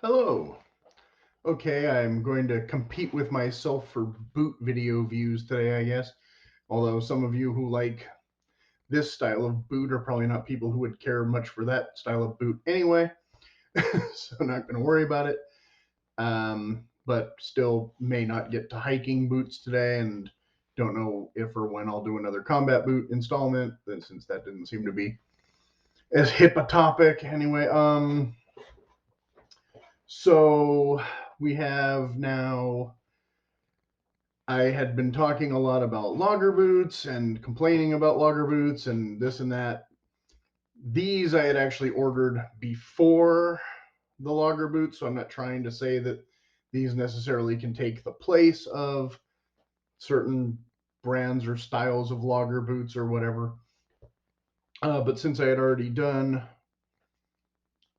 Hello. Okay, I'm going to compete with myself for boot video views today, I guess. Although some of you who like this style of boot are probably not people who would care much for that style of boot anyway. So I'm not going to worry about it. But still may not get to hiking boots today, and don't know if or when I'll do another combat boot installment, since that didn't seem to be as hip a topic anyway. So we have now. I had been talking a lot about logger boots and complaining about logger boots and this and that. These I had actually ordered before the logger boots, so I'm not trying to say that these necessarily can take the place of certain brands or styles of logger boots or whatever. But since I had already done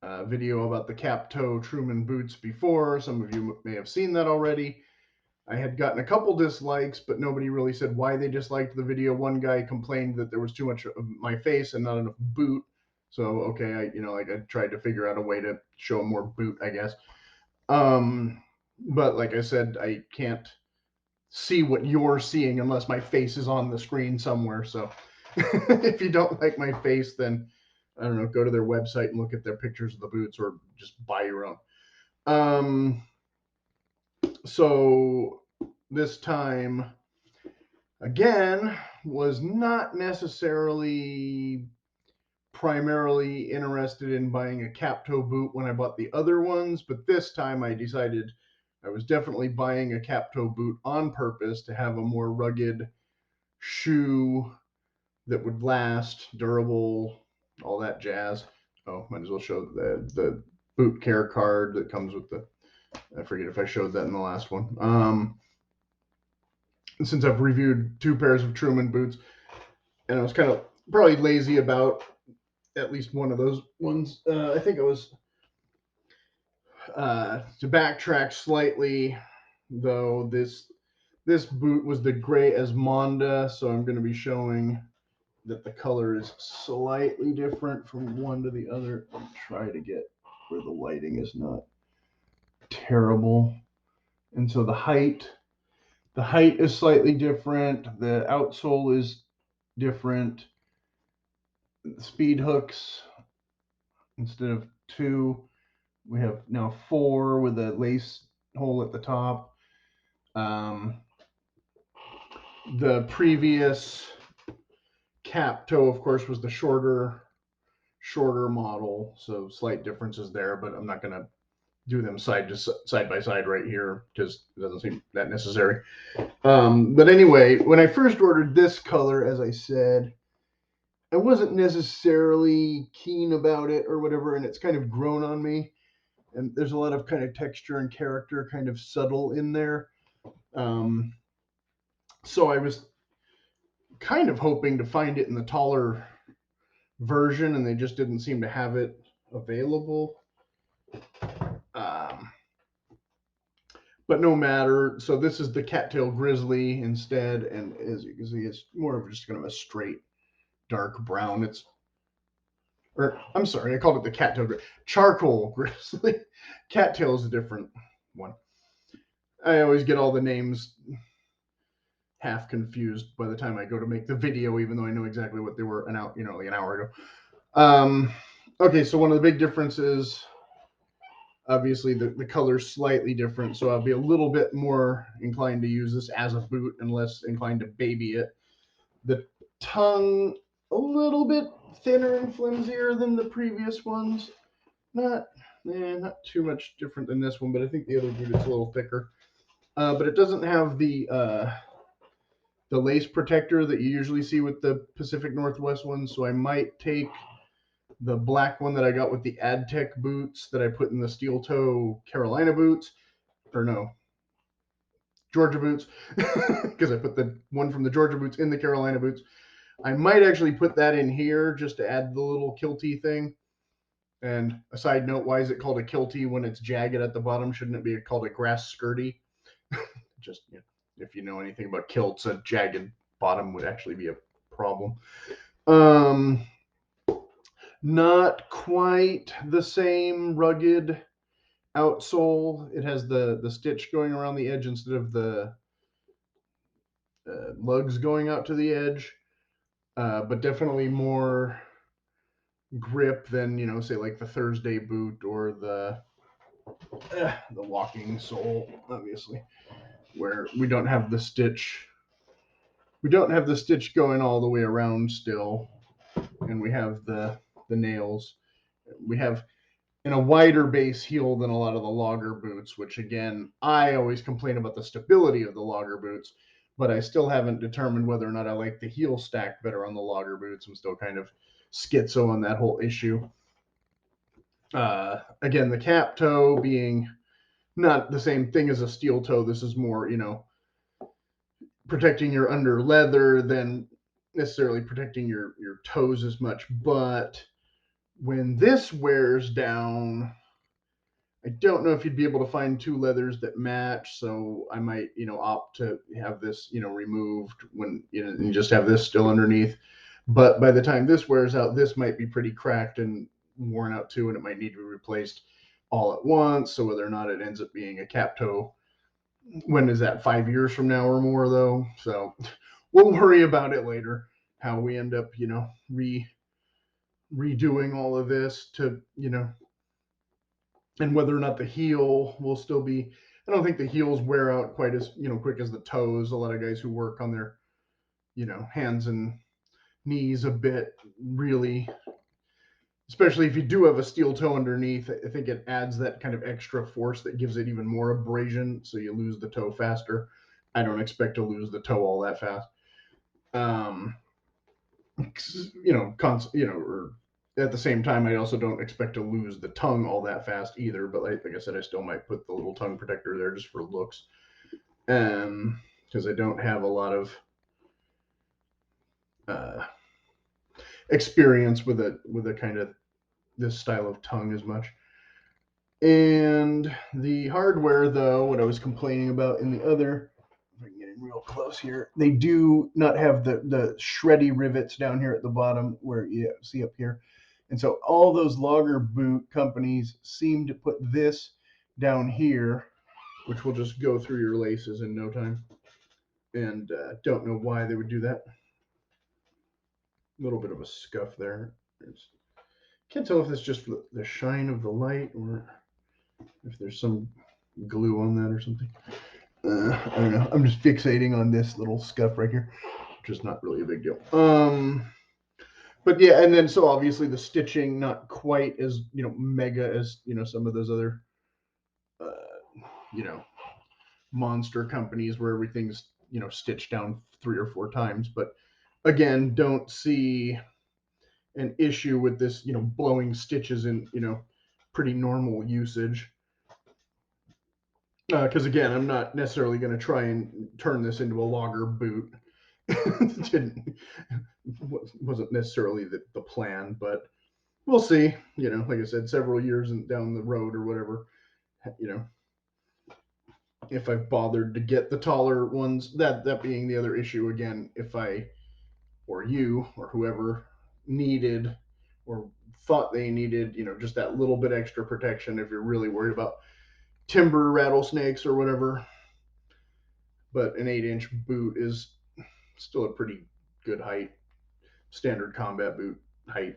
a video about the cap toe Truman boots before, some of you may have seen that already. I had gotten a couple dislikes, but nobody really said why they disliked the video. One guy complained that there was too much of my face and not enough boot. So okay, I tried to figure out a way to show more boot, I guess. But like I said, I can't see what you're seeing unless my face is on the screen somewhere. So if you don't like my face, then I don't know, go to their website and look at their pictures of the boots, or just buy your own. So this time again was not necessarily primarily interested in buying a cap toe boot when I bought the other ones, but this time I decided I was definitely buying a cap toe boot on purpose to have a more rugged shoe that would last, durable, all that jazz. Oh, might as well show the boot care card that comes with the. I forget if I showed that in the last one. Since I've reviewed 2 pairs of Truman boots, and I was kind of probably lazy about at least one of those ones. I think it was to backtrack slightly, though. This boot was the Gray Esmonda, so I'm going to be showing that the color is slightly different from one to the other. I'll try to get where the lighting is not terrible. And so the height is slightly different. The outsole is different. The speed hooks, instead of 2, we have now 4 with a lace hole at the top. The previous cap toe, of course, was the shorter model, so slight differences there, but I'm not going to do them side by side right here because it doesn't seem that necessary. But anyway, when I first ordered this color, as I said, I wasn't necessarily keen about it or whatever, and it's kind of grown on me. And there's a lot of kind of texture and character, kind of subtle in there. So I was kind of hoping to find it in the taller version, and they just didn't seem to have it available. But no matter. So this is the cattail Grizzly instead, and as you can see, it's more of just kind of a straight dark brown. Or I'm sorry, I called it the cattail charcoal Grizzly. Cattail is a different one. I always get all the names half confused by the time I go to make the video, even though I know exactly what they were like an hour ago. Okay, so one of the big differences, obviously, the color's slightly different, so I'll be a little bit more inclined to use this as a boot and less inclined to baby it. The tongue, a little bit thinner and flimsier than the previous ones. Not too much different than this one, but I think the other boot is a little thicker. But it doesn't have the lace protector that you usually see with the Pacific Northwest ones, so I might take the black one that I got with the AdTech boots that I put in the steel toe Carolina boots, or no, Georgia boots, because I put the one from the Georgia boots in the Carolina boots. I might actually put that in here just to add the little kilty thing. And a side note, why is it called a kilty when it's jagged at the bottom? Shouldn't it be called a grass skirty? Just if you know anything about kilts, a jagged bottom would actually be a problem. Not quite the same rugged outsole. It has the stitch going around the edge instead of the lugs going out to the edge, but definitely more grip than, say like the Thursday boot or the walking sole, obviously, where we don't have the stitch. We don't have the stitch going all the way around still, and we have the nails. We have in a wider base heel than a lot of the logger boots, which again, I always complain about the stability of the logger boots, but I still haven't determined whether or not I like the heel stack better on the logger boots. I'm still kind of schizo on that whole issue. Again, the cap toe being not the same thing as a steel toe. This is more, protecting your under leather than necessarily protecting your toes as much. But when this wears down, I don't know if you'd be able to find two leathers that match, so I might, opt to have this, removed when, and just have this still underneath. But by the time this wears out, this might be pretty cracked and worn out too, and it might need to be replaced all at once. So whether or not it ends up being a cap toe, when is that, 5 years from now or more though? So we'll worry about it later, how we end up, redoing all of this to, and whether or not the heel will still be. I don't think the heels wear out quite as quick as the toes. A lot of guys who work on their hands and knees a bit really, especially if you do have a steel toe underneath. I think it adds that kind of extra force that gives it even more abrasion, so you lose the toe faster. I don't expect to lose the toe all that fast. Um, or at the same time, I also don't expect to lose the tongue all that fast either. But like I said, I still might put the little tongue protector there just for looks, because I don't have a lot of uh, experience with a kind of this style of tongue as much. And the hardware, though, what I was complaining about in the other, if I can get in real close here, they do not have the shreddy rivets down here at the bottom where you see up here. And so all those logger boot companies seem to put this down here, which will just go through your laces in no time. And don't know why they would do that. A little bit of a scuff there. Can't tell if it's just the shine of the light or if there's some glue on that or something. I don't know. I'm just fixating on this little scuff right here, which is not really a big deal. But yeah, and then so obviously the stitching not quite as mega as some of those other you know monster companies where everything's stitched down 3 or 4 times. But again, don't see an issue with this blowing stitches in pretty normal usage. Because again, I'm not necessarily going to try and turn this into a logger boot. Wasn't necessarily the plan, but we'll see. Like I said, several years down the road or whatever, if I've bothered to get the taller ones. That being the other issue again, if I or you or whoever needed or thought they needed, just that little bit extra protection if you're really worried about timber rattlesnakes or whatever. But an 8-inch boot is still a pretty good height, standard combat boot height.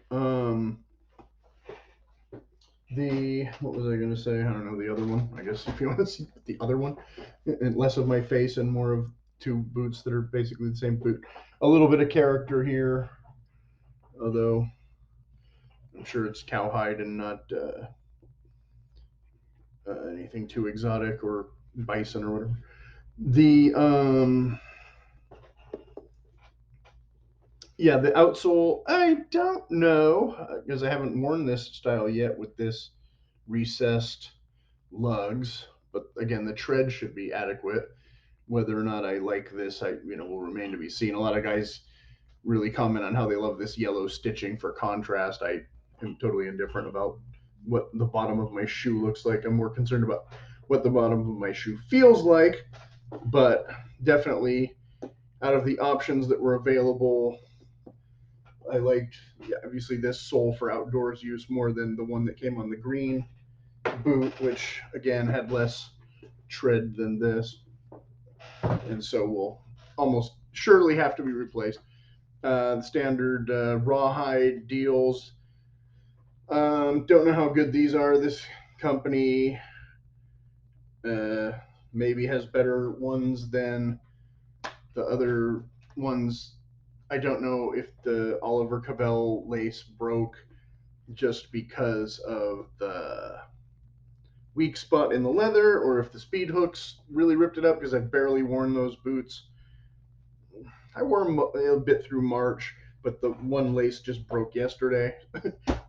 The what was I going to say? I don't know the other one. I guess if you want to see the other one, and less of my face and more of two boots that are basically the same boot. A little bit of character here, although I'm sure it's cowhide and not anything too exotic or bison or whatever. The Yeah, the outsole, I don't know because I haven't worn this style yet with this recessed lugs. But again, the tread should be adequate. Whether or not I like this, will remain to be seen. A lot of guys really comment on how they love this yellow stitching for contrast. I am totally indifferent about what the bottom of my shoe looks like. I'm more concerned about what the bottom of my shoe feels like. But definitely, out of the options that were available I liked, yeah, obviously this sole for outdoors use more than the one that came on the green boot, which again had less tread than this, and so will almost surely have to be replaced. The standard rawhide deals. Don't know how good these are. This company uh, maybe has better ones than the other ones. I don't know if the Oliver Cabell lace broke just because of the weak spot in the leather, or if the speed hooks really ripped it up, because I've barely worn those boots. I wore them a bit through March, but the one lace just broke yesterday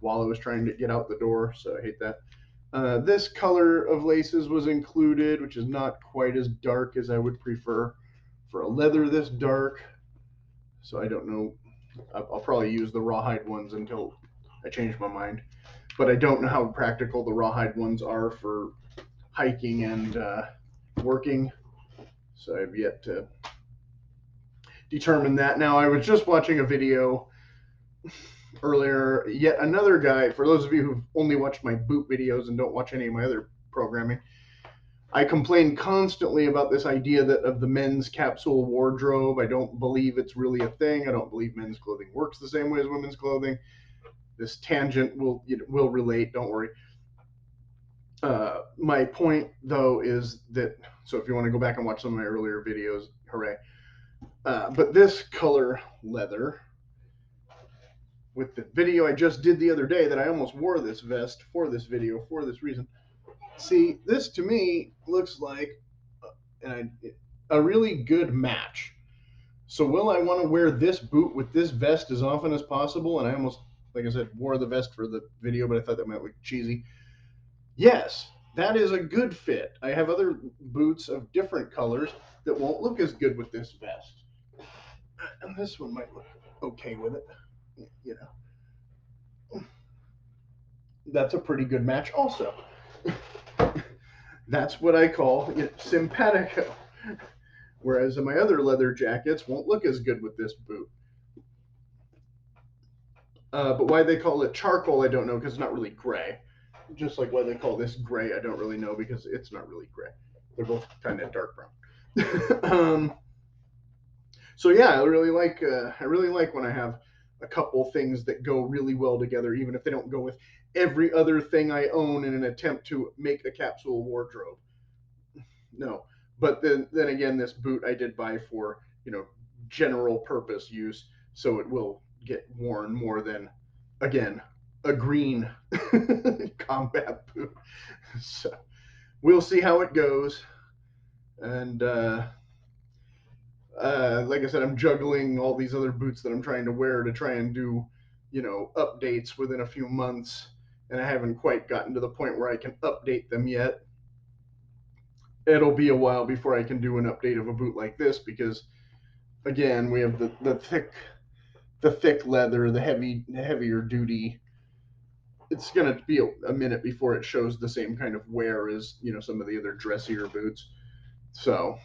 while I was trying to get out the door, so I hate that. This color of laces was included, which is not quite as dark as I would prefer for a leather this dark. So I don't know. I'll probably use the rawhide ones until I change my mind. But I don't know how practical the rawhide ones are for hiking and working. So I've yet to determine that. Now, I was just watching a video earlier. Yet another guy, for those of you who've only watched my boot videos and don't watch any of my other programming, I complain constantly about this idea that of the men's capsule wardrobe. I don't believe it's really a thing. I don't believe men's clothing works the same way as women's clothing. This tangent will relate. Don't worry. My point though is that, so if you want to go back and watch some of my earlier videos, hooray! But this color leather with the video I just did the other day, that I almost wore this vest for this video for this reason. See, this to me looks like a really good match. So will I want to wear this boot with this vest as often as possible? And I almost, like I said, wore the vest for the video, but I thought that might look cheesy. Yes, that is a good fit. I have other boots of different colors that won't look as good with this vest. And this one might look okay with it. You know, that's a pretty good match also. That's what I call simpatico. Whereas my other leather jackets won't look as good with this boot. But why they call it charcoal, I don't know, because it's not really gray. Just like why they call this gray, I don't really know, because it's not really gray. They're both kind of dark brown. So yeah, I really like when I have a couple things that go really well together, even if they don't go with every other thing I own in an attempt to make a capsule wardrobe. No, but then again, this boot I did buy for general purpose use, so it will get worn more than, again, a green combat boot. So we'll see how it goes. And like I said, I'm juggling all these other boots that I'm trying to wear to try and do, updates within a few months. And I haven't quite gotten to the point where I can update them yet. It'll be a while before I can do an update of a boot like this, because again, we have the thick leather, the heavier duty. It's going to be a minute before it shows the same kind of wear as some of the other dressier boots. So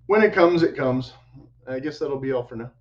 when it comes, it comes. I guess that'll be all for now.